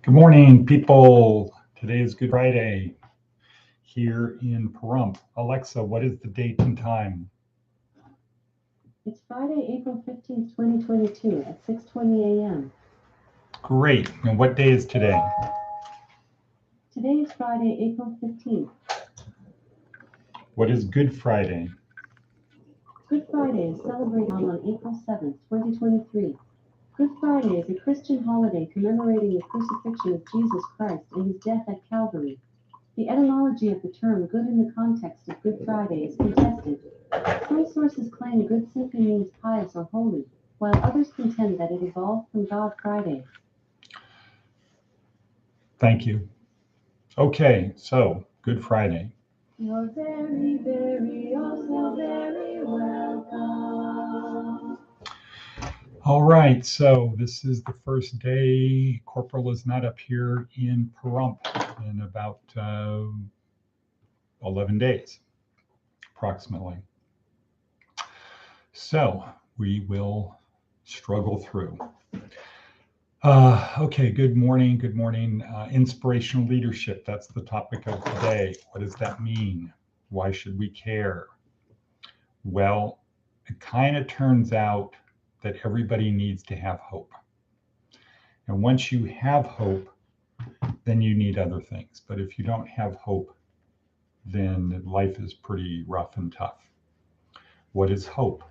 Good morning, people. Today is Good Friday here in Pahrump. Alexa, what is the date and time? It's Friday, April 15th, 2022 at 6:20 a.m. Great. And what day is today? Today is Friday, April 15th. What is Good Friday? Good Friday is celebrated on April 7th, 2023. Good Friday is a Christian holiday commemorating the crucifixion of Jesus Christ and his death at Calvary. The etymology of the term good in the context of Good Friday is contested. Some sources claim good simply means pious or holy, while others contend that it evolved from God Friday. Thank you. Okay, so Good Friday. You're very, very, also very welcome. All right, so this is the first day. Corporal is not up here in Pahrump in about 11 days, approximately. So we will struggle through. Okay, good morning. Good morning. Inspirational leadership. That's the topic of today. What does that mean? Why should we care? Well, it kind of turns out that everybody needs to have hope. And once you have hope, then you need other things. But if you don't have hope, then life is pretty rough and tough. What is hope?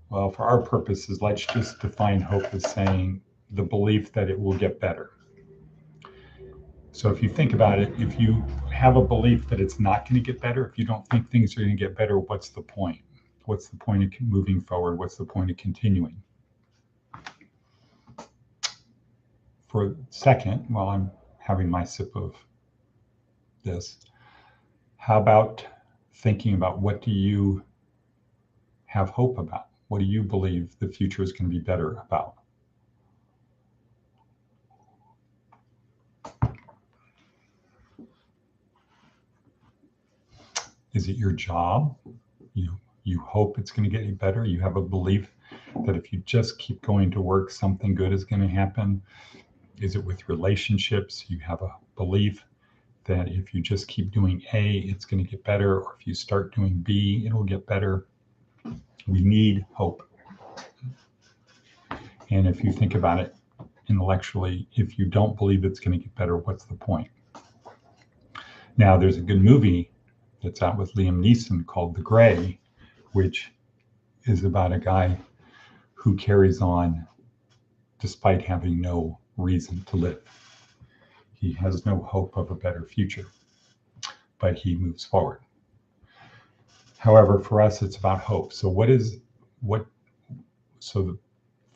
Well, for our purposes, let's just define hope as saying the belief that it will get better. So if you think about it, if you have a belief that it's not going to get better, if you don't think things are going to get better, what's the point? What's the point of moving forward? What's the point of continuing? For a second, while I'm having my sip of this, how about thinking about what do you have hope about? What do you believe the future is going to be better about? Is it your job? You hope it's going to get better. You have a belief that if you just keep going to work, something good is going to happen. Is it with relationships? You have a belief that if you just keep doing A, it's going to get better, or if you start doing B, it'll get better. We need hope. And if you think about it intellectually, if you don't believe it's going to get better, what's the point? Now, there's a good movie that's out with Liam Neeson called The Gray, which is about a guy who carries on despite having no reason to live. He has no hope of a better future, but he moves forward. However, for us, it's about hope. So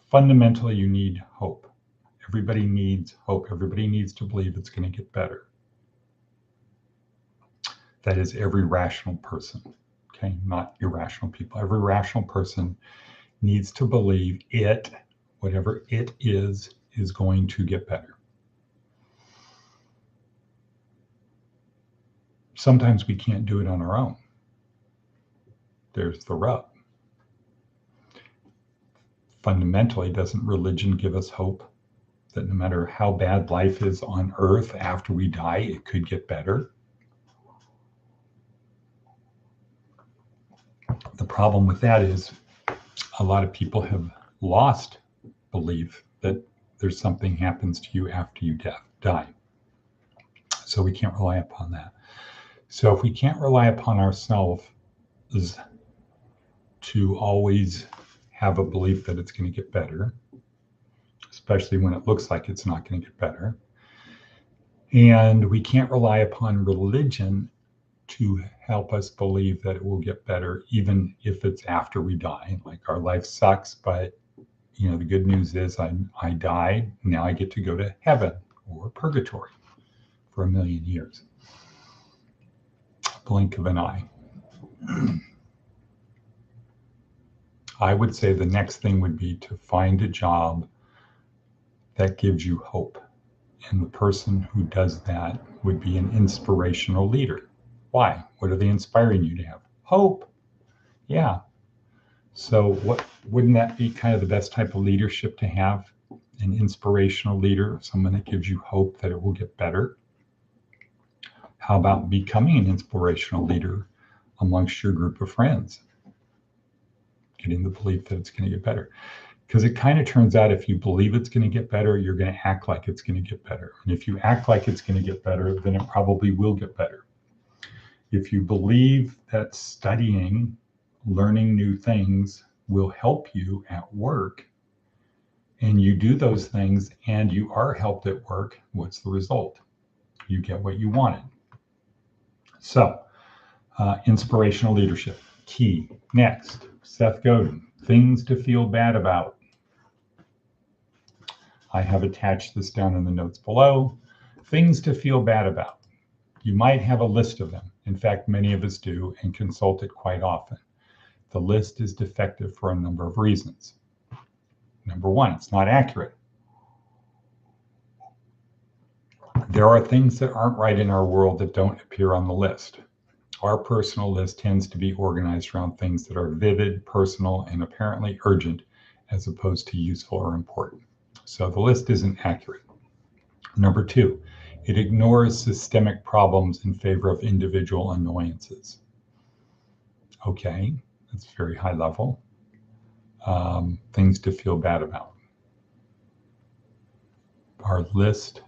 fundamentally, you need hope. Everybody needs hope. Everybody needs to believe it's going to get better. That is every rational person, okay? Not irrational people. Every rational person needs to believe it, whatever it is going to get better. Sometimes we can't do it on our own. There's the rub. Fundamentally, doesn't religion give us hope that no matter how bad life is on earth after we die, it could get better? The problem with that is a lot of people have lost belief that there's something happens to you after you die. So we can't rely upon that. So if we can't rely upon ourselves to always have a belief that it's going to get better, especially when it looks like it's not going to get better, and we can't rely upon religion to help us believe that it will get better, even if it's after we die. Like our life sucks, but the good news is I died. Now I get to go to heaven or purgatory for 1,000,000 years. Blink of an eye. I would say the next thing would be to find a job that gives you hope. And the person who does that would be an inspirational leader. Why? What are they inspiring you to have? Hope. Yeah. So wouldn't that be kind of the best type of leadership to have? an inspirational leader, someone that gives you hope that it will get better? How about becoming an inspirational leader amongst your group of friends? Getting the belief that it's going to get better. Because it kind of turns out if you believe it's going to get better, you're going to act like it's going to get better. And if you act like it's going to get better, then it probably will get better. If you believe that studying, learning new things will help you at work, and you do those things and you are helped at work, what's the result? You get what you wanted. So, inspirational leadership, key. Next, Seth Godin, things to feel bad about. I have attached this down in the notes below. Things to feel bad about. You might have a list of them. In fact, many of us do and consult it quite often. The list is defective for a number of reasons. Number one, it's not accurate. There are things that aren't right in our world that don't appear on the list. Our personal list tends to be organized around things that are vivid, personal, and apparently urgent, as opposed to useful or important. So the list isn't accurate. Number two, it ignores systemic problems in favor of individual annoyances. Okay, that's very high level. Things to feel bad about. Our list.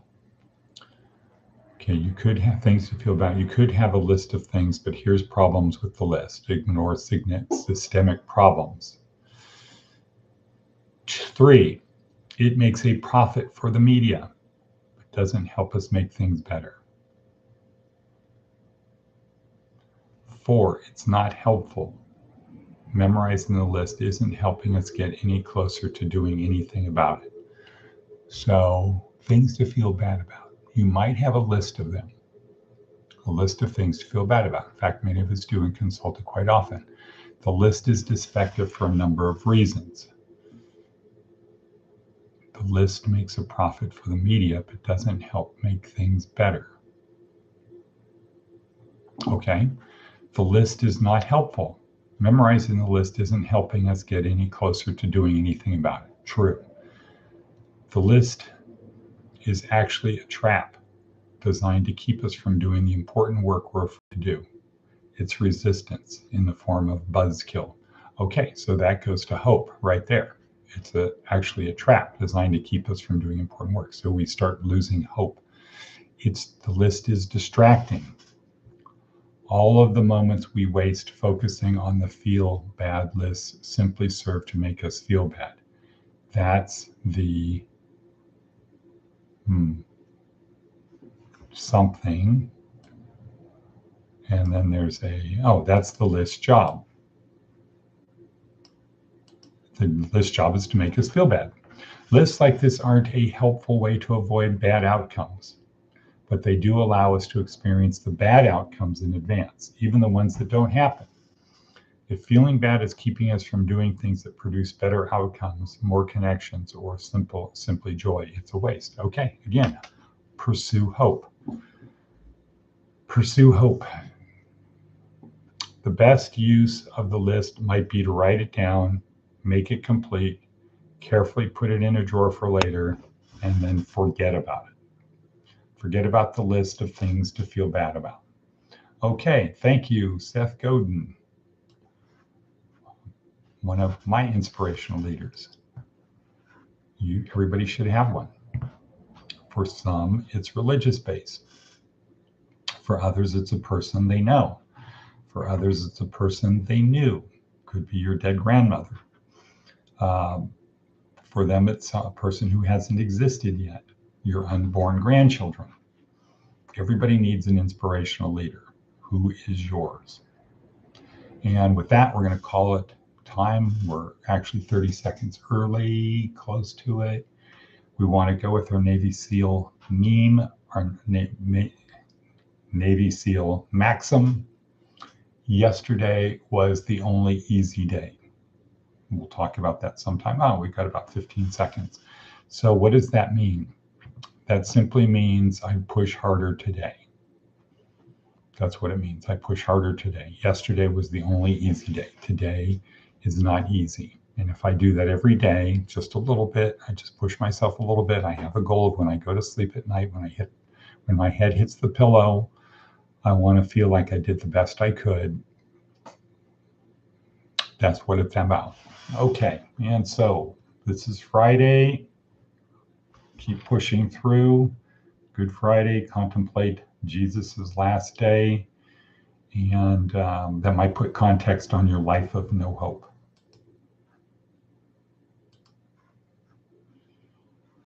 Okay, you could have things to feel bad. You could have a list of things, but here's problems with the list. Ignore systemic problems. 3, it makes a profit for the media, but doesn't help us make things better. 4, it's not helpful. Memorizing the list isn't helping us get any closer to doing anything about it. So, things to feel bad about. You might have a list of them, a list of things to feel bad about. In fact, many of us do and consult it quite often. The list is defective for a number of reasons. The list makes a profit for the media, but doesn't help make things better. Okay, the list is not helpful. Memorizing the list isn't helping us get any closer to doing anything about it. True. The list is actually a trap designed to keep us from doing the important work we're afraid to do. It's resistance in the form of buzzkill. Okay, so that goes to hope right there. It's actually a trap designed to keep us from doing important work. So we start losing hope. The list is distracting. All of the moments we waste focusing on the feel bad lists simply serve to make us feel bad. That's the something. And then there's that's the list job. The list job is to make us feel bad. Lists like this aren't a helpful way to avoid bad outcomes, but they do allow us to experience the bad outcomes in advance, even the ones that don't happen. If feeling bad is keeping us from doing things that produce better outcomes, more connections, or simply joy, it's a waste. Okay, again, pursue hope. Pursue hope. The best use of the list might be to write it down, make it complete, carefully put it in a drawer for later, and then forget about it. Forget about the list of things to feel bad about. Okay, thank you, Seth Godin, one of my inspirational leaders. Everybody should have one. For some, it's religious based. For others, it's a person they know. For others, it's a person they knew. Could be your dead grandmother. For them, it's a person who hasn't existed yet, your unborn grandchildren. Everybody needs an inspirational leader. Who is yours? And with that, we're going to call it time. We're actually 30 seconds early, close to it. We want to go with our Navy SEAL meme, our Navy SEAL maxim. Yesterday was the only easy day. We'll talk about that sometime. We've got about 15 seconds. So what does that mean? That simply means I push harder today. That's what it means. I push harder today. Yesterday was the only easy day. Today is not easy. And if I do that every day, just a little bit, I just push myself a little bit. I have a goal of when I go to sleep at night, when my head hits the pillow, I want to feel like I did the best I could. That's what it's about. Okay, and so this is Friday. Keep pushing through. Good Friday, contemplate Jesus's last day. And that might put context on your life of no hope.